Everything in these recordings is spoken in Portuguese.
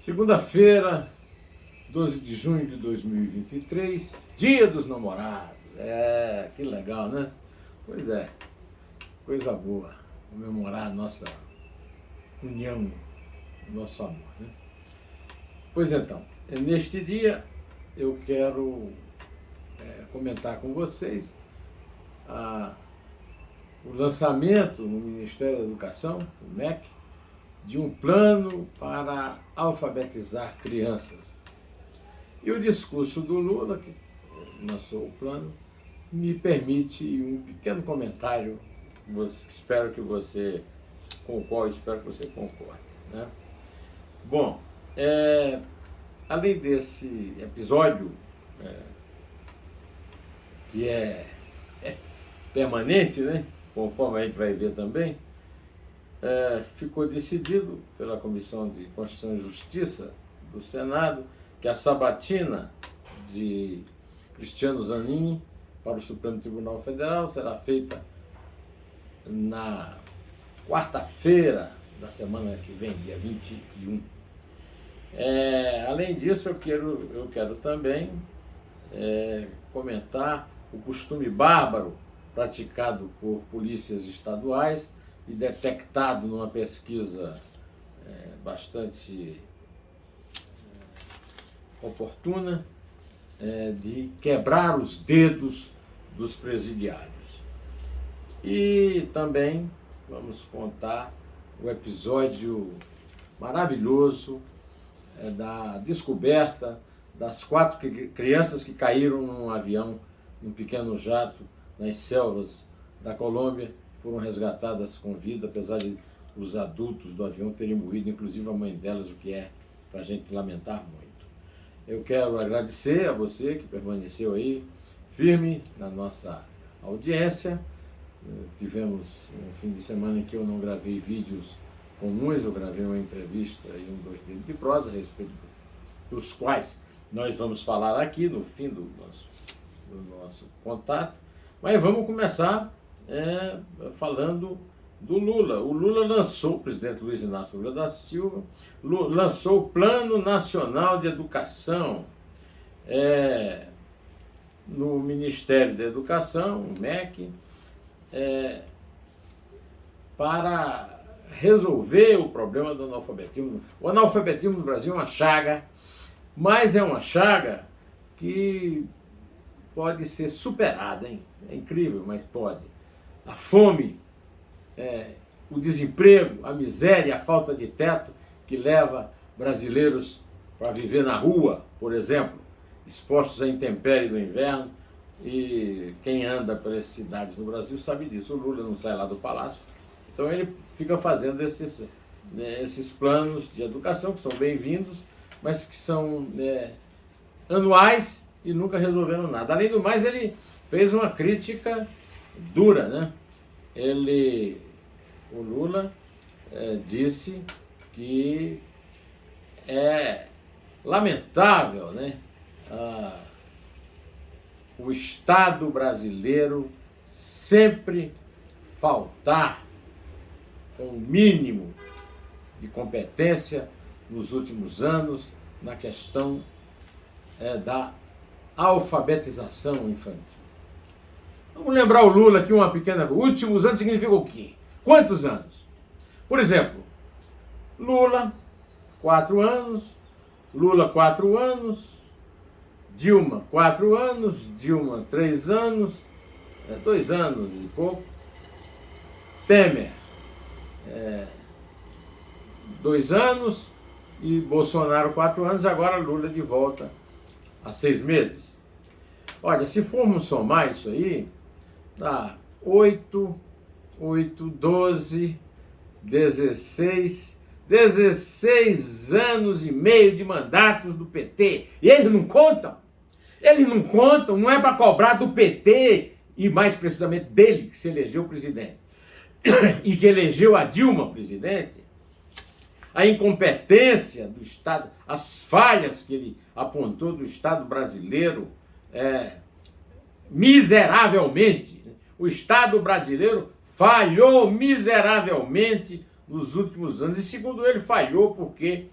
Segunda-feira, 12 de junho de 2023, Dia dos Namorados. Que legal, né? Pois é, coisa boa, comemorar a nossa união, o nosso amor, né? Pois então, neste dia eu quero comentar com vocês o lançamento no Ministério da Educação, o MEC, de um plano para alfabetizar crianças. E o discurso do Lula, que lançou o plano, me permite um pequeno comentário, com o qual espero que você concorde, né? Bom, além desse episódio, que é permanente, né? Conforme a gente vai ver também, ficou decidido pela Comissão de Constituição e Justiça do Senado que a sabatina de Cristiano Zanin para o Supremo Tribunal Federal será feita na quarta-feira da semana que vem, dia 21. Além disso, eu quero também comentar o costume bárbaro praticado por polícias estaduais e detectado numa pesquisa bastante oportuna, de quebrar os dedos dos presidiários. E também vamos contar o episódio maravilhoso da descoberta das 4 crianças que caíram num avião, num pequeno jato, nas selvas da Colômbia, foram resgatadas com vida, apesar de os adultos do avião terem morrido, inclusive a mãe delas, o que é para a gente lamentar muito. Eu quero agradecer a você que permaneceu aí firme na nossa audiência. Tivemos um fim de semana em que eu não gravei vídeos comuns, eu gravei uma entrevista e 2 dedos de prosa a respeito dos quais nós vamos falar aqui no fim do nosso contato. Mas vamos começar falando do Lula. O presidente Luiz Inácio Lula da Silva, lançou o Plano Nacional de Educação no Ministério da Educação, o MEC, para resolver o problema do analfabetismo. O analfabetismo no Brasil é uma chaga, mas é uma chaga que pode ser superada, hein? É incrível, mas pode. A fome, o desemprego, a miséria, a falta de teto que leva brasileiros para viver na rua, por exemplo, expostos à intempérie do inverno, e quem anda pelas cidades no Brasil sabe disso. O Lula não sai lá do palácio, então ele fica fazendo esses planos de educação que são bem-vindos, mas que são anuais e nunca resolveram nada. Além do mais, ele fez uma crítica dura, né? O Lula disse que é lamentável, né, o Estado brasileiro sempre faltar com o mínimo de competência nos últimos anos na questão da alfabetização infantil. Vamos lembrar o Lula aqui uma pequena... Últimos anos significa o quê? Quantos anos? Por exemplo, Lula, 4 anos, Lula, 4 anos, Dilma, 4 anos, Dilma, 3 anos, 2 anos e pouco, Temer, 2 anos e Bolsonaro, 4 anos, agora Lula de volta há 6 meses. Olha, se formos somar isso aí, dá 8, 12, 16 anos e meio de mandatos do PT. E eles não contam. Não é para cobrar do PT, e mais precisamente dele, que se elegeu presidente, e que elegeu a Dilma presidente, a incompetência do Estado, as falhas que ele apontou do Estado brasileiro, miseravelmente. O Estado brasileiro falhou miseravelmente nos últimos anos. E segundo ele, falhou porque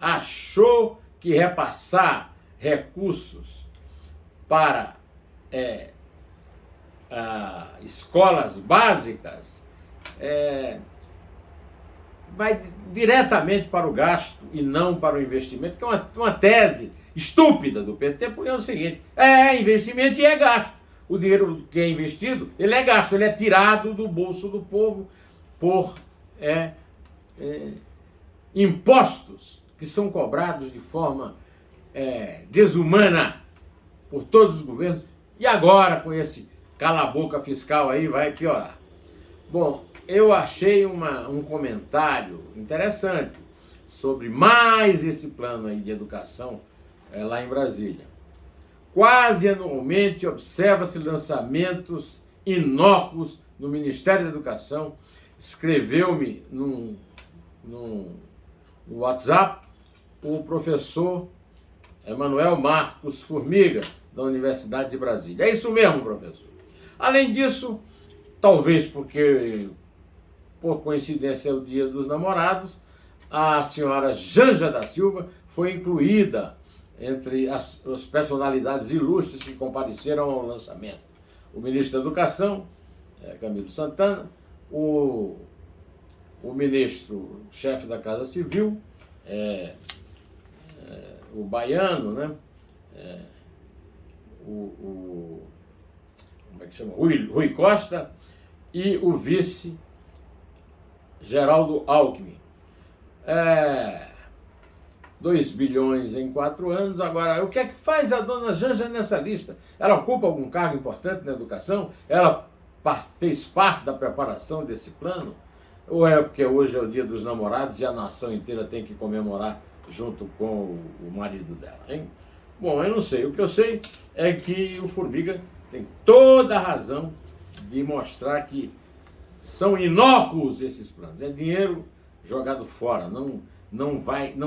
achou que repassar recursos para escolas básicas vai diretamente para o gasto e não para o investimento, que é uma tese estúpida do PT, porque é o seguinte: é investimento e é gasto. O dinheiro que é investido, ele é gasto, ele é tirado do bolso do povo por impostos que são cobrados de forma desumana por todos os governos, e agora com esse cala-boca fiscal aí vai piorar. Bom, eu achei um comentário interessante sobre mais esse plano aí de educação lá em Brasília. Quase anualmente observa-se lançamentos inócuos no Ministério da Educação. Escreveu-me no WhatsApp o professor Emanuel Marcos Formiga, da Universidade de Brasília. É isso mesmo, professor. Além disso, talvez porque, por coincidência, é o Dia dos Namorados, a senhora Janja da Silva foi incluída entre as personalidades ilustres que compareceram ao lançamento. O ministro da Educação, Camilo Santana, o ministro-chefe da Casa Civil, o baiano, né? Como é que chama? Rui Costa, e o vice Geraldo Alckmin. 2 bilhões em 4 anos. Agora, o que é que faz a dona Janja nessa lista? Ela ocupa algum cargo importante na educação? Ela fez parte da preparação desse plano? Ou é porque hoje é o Dia dos Namorados e a nação inteira tem que comemorar junto com o marido dela, hein? Bom, eu não sei. O que eu sei é que o Formiga tem toda a razão de mostrar que são inócuos esses planos. É dinheiro jogado fora, não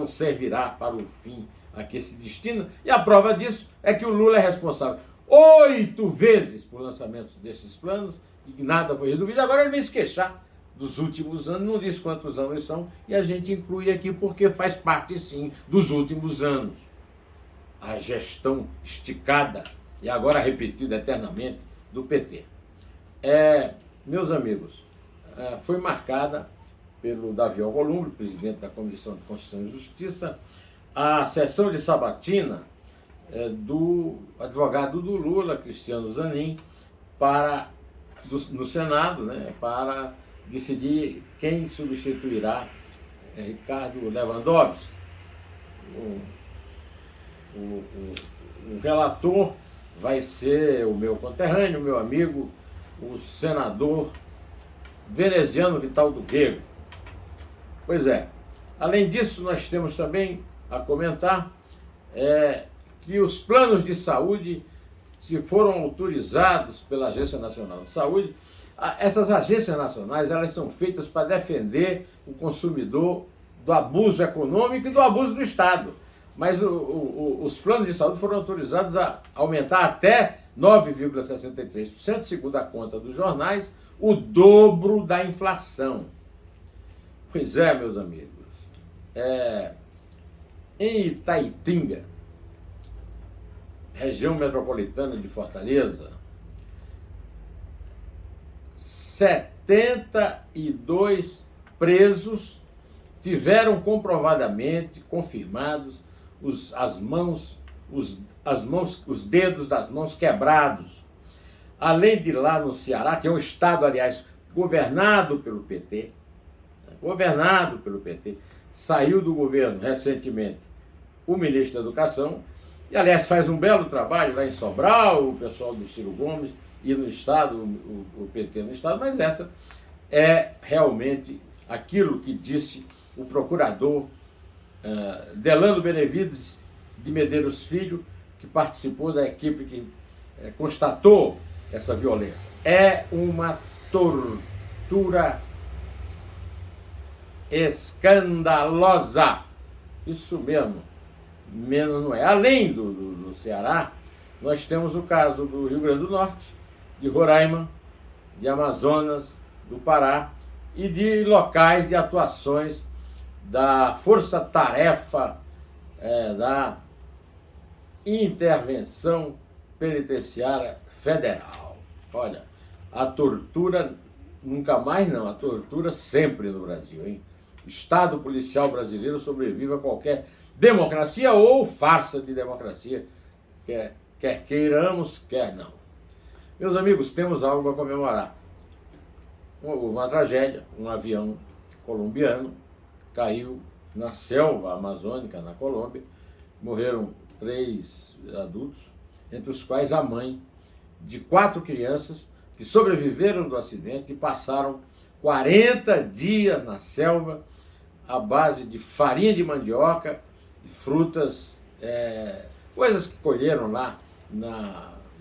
servirá para o fim a que se destina. E a prova disso é que o Lula é responsável 8 vezes por lançamento desses planos e nada foi resolvido. Agora ele vem se queixar dos últimos anos, não diz quantos anos são, e a gente inclui aqui porque faz parte, sim, dos últimos anos. A gestão esticada e agora repetida eternamente do PT. Meus amigos, foi marcada pelo Davi Alcolumbre, presidente da Comissão de Constituição e Justiça, a sessão de sabatina do advogado do Lula, Cristiano Zanin, no Senado, né, para decidir quem substituirá Ricardo Lewandowski. O relator vai ser o meu conterrâneo, meu amigo, o senador veneziano Vital do Rego. Pois é. Além disso, nós temos também a comentar que os planos de saúde, se foram autorizados pela Agência Nacional de Saúde, essas agências nacionais, elas são feitas para defender o consumidor do abuso econômico e do abuso do Estado. Mas os planos de saúde foram autorizados a aumentar até 9,63%, segundo a conta dos jornais, o dobro da inflação. Pois é, meus amigos. Em Itaitinga, região metropolitana de Fortaleza, 72 presos tiveram comprovadamente confirmados os dedos das mãos quebrados. Além de lá no Ceará, que é um estado, aliás, governado pelo PT, saiu do governo recentemente o ministro da Educação, e aliás faz um belo trabalho lá em Sobral, o pessoal do Ciro Gomes, e no estado, o PT no estado, mas essa é realmente aquilo que disse o procurador Delano Benevides de Medeiros Filho, que participou da equipe que constatou essa violência. É uma tortura escandalosa. Isso mesmo, menos não é. Além do Ceará, nós temos o caso do Rio Grande do Norte, de Roraima, de Amazonas, do Pará e de locais de atuações da Força-Tarefa da Intervenção Penitenciária Federal. Olha, a tortura nunca mais não, a tortura sempre no Brasil, hein? O Estado policial brasileiro sobrevive a qualquer democracia ou farsa de democracia, quer queiramos, quer não. Meus amigos, temos algo a comemorar. Houve uma tragédia, um avião colombiano caiu na selva amazônica, na Colômbia. Morreram 3 adultos, entre os quais a mãe de 4 crianças que sobreviveram do acidente e passaram 40 dias na selva à base de farinha de mandioca e frutas, coisas que colheram lá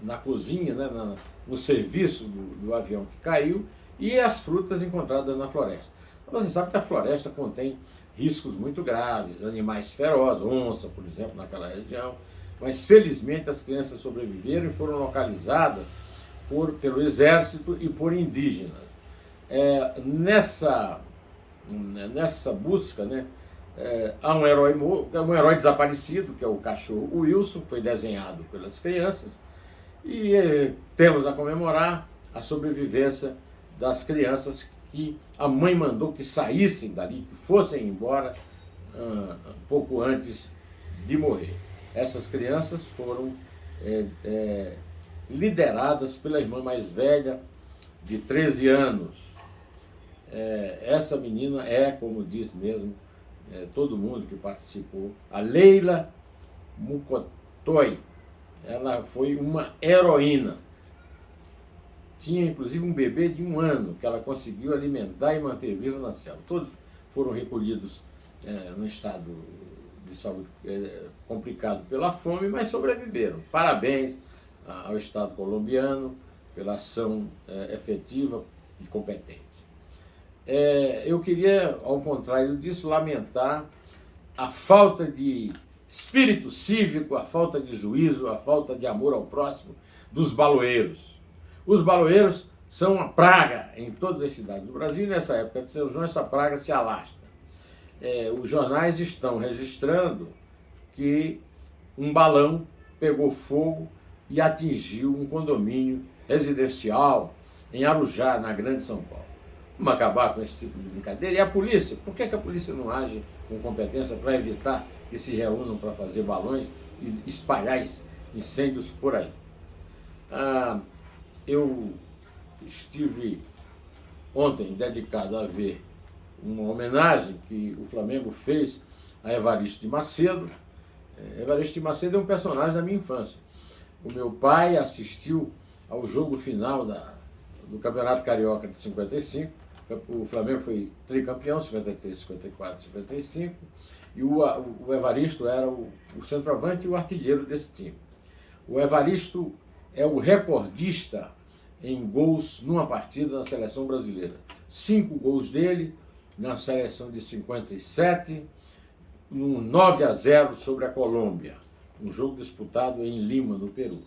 na cozinha, né, no serviço do avião que caiu, e as frutas encontradas na floresta. Você sabe que a floresta contém riscos muito graves, animais ferozes, onça, por exemplo, naquela região, mas felizmente as crianças sobreviveram e foram localizadas pelo exército e por indígenas. Nessa busca, né, há um herói desaparecido, que é o cachorro Wilson, que foi desenhado pelas crianças, e temos a comemorar a sobrevivência das crianças que a mãe mandou que saíssem dali, que fossem embora pouco antes de morrer. Essas crianças foram lideradas pela irmã mais velha, de 13 anos. Essa menina como diz mesmo todo mundo que participou, a Leila Mucotoy. Ela foi uma heroína. Tinha inclusive um bebê de 1 ano que ela conseguiu alimentar e manter vivo na selva. Todos foram recolhidos no estado de saúde complicado pela fome, mas sobreviveram. Parabéns ao Estado colombiano pela ação efetiva e competente. Eu queria, ao contrário disso, lamentar a falta de espírito cívico, a falta de juízo, a falta de amor ao próximo dos baloeiros. Os baloeiros são uma praga em todas as cidades do Brasil, e nessa época de São João essa praga se alastra. Os jornais estão registrando que um balão pegou fogo e atingiu um condomínio residencial em Arujá, na Grande São Paulo. Vamos acabar com esse tipo de brincadeira. E a polícia? Por que a polícia não age com competência para evitar que se reúnam para fazer balões e espalhar incêndios por aí? Eu estive ontem dedicado a ver uma homenagem que o Flamengo fez a Evaristo de Macedo. Evaristo de Macedo é um personagem da minha infância. O meu pai assistiu ao jogo final do Campeonato Carioca de 55. O Flamengo foi tricampeão, 53, 54, 55. E o Evaristo era o centroavante e o artilheiro desse time. O Evaristo é o recordista em gols numa partida na seleção brasileira. 5 gols dele na seleção de 57, num 9-0 sobre a Colômbia, um jogo disputado em Lima, no Peru.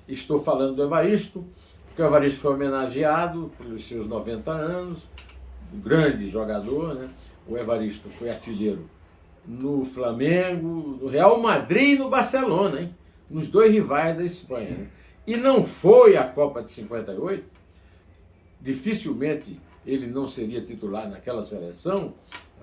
Estou falando do Evaristo, porque o Evaristo foi homenageado pelos seus 90 anos, um grande jogador, né? O Evaristo foi artilheiro no Flamengo, no Real Madrid e no Barcelona, hein? Nos 2 rivais da Espanha, né? E não foi a Copa de 58, dificilmente ele não seria titular naquela seleção,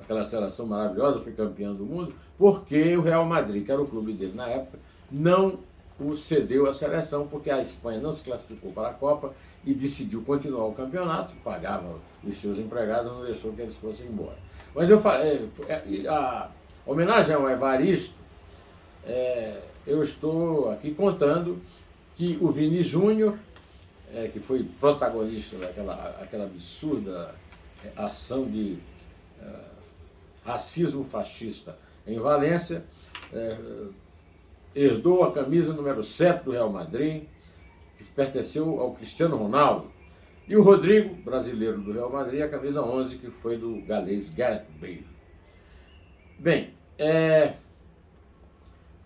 aquela seleção maravilhosa, foi campeão do mundo, porque o Real Madrid, que era o clube dele na época, não o cedeu à seleção, porque a Espanha não se classificou para a Copa e decidiu continuar o campeonato, pagava os seus empregados, não deixou que eles fossem embora. Mas eu falei, a homenagem ao Evaristo, eu estou aqui contando que o Vini Júnior, que foi protagonista daquela absurda ação de racismo fascista em Valência, herdou a camisa número 7 do Real Madrid, que pertenceu ao Cristiano Ronaldo, e o Rodrigo, brasileiro do Real Madrid, a camisa 11, que foi do galês Gareth Bale. Bem,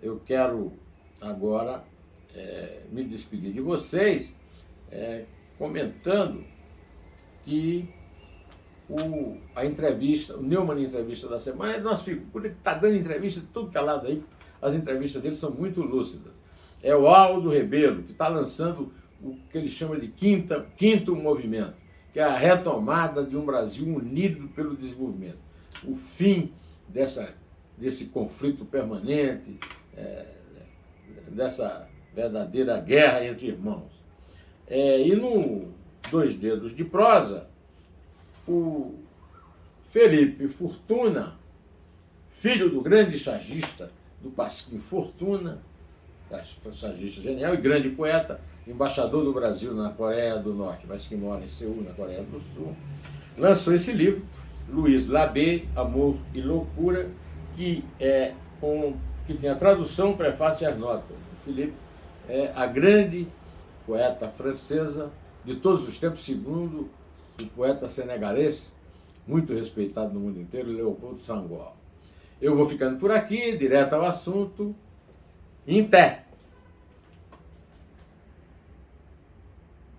eu quero agora me despedir de vocês comentando que a entrevista, o Neumann Entrevista da Semana, é nossa figura que está dando entrevista de tudo que é lado aí, as entrevistas dele são muito lúcidas. É o Aldo Rebelo, que está lançando o que ele chama de quinto movimento, que é a retomada de um Brasil unido pelo desenvolvimento. O fim desse conflito permanente, dessa verdadeira guerra entre irmãos. E no Dois Dedos de Prosa, o Felipe Fortuna, filho do grande chargista do Pasquim Fortuna, chargista genial e grande poeta, embaixador do Brasil na Coreia do Norte, mas que mora em Seul, na Coreia do Sul, lançou esse livro, Luiz Labé, Amor e Loucura, que tem a tradução, prefácio e as notas. O Felipe é a grande poeta francesa de todos os tempos, segundo o poeta senegalês, muito respeitado no mundo inteiro, Leopoldo Senghor. Eu vou ficando por aqui, direto ao assunto. Em pé!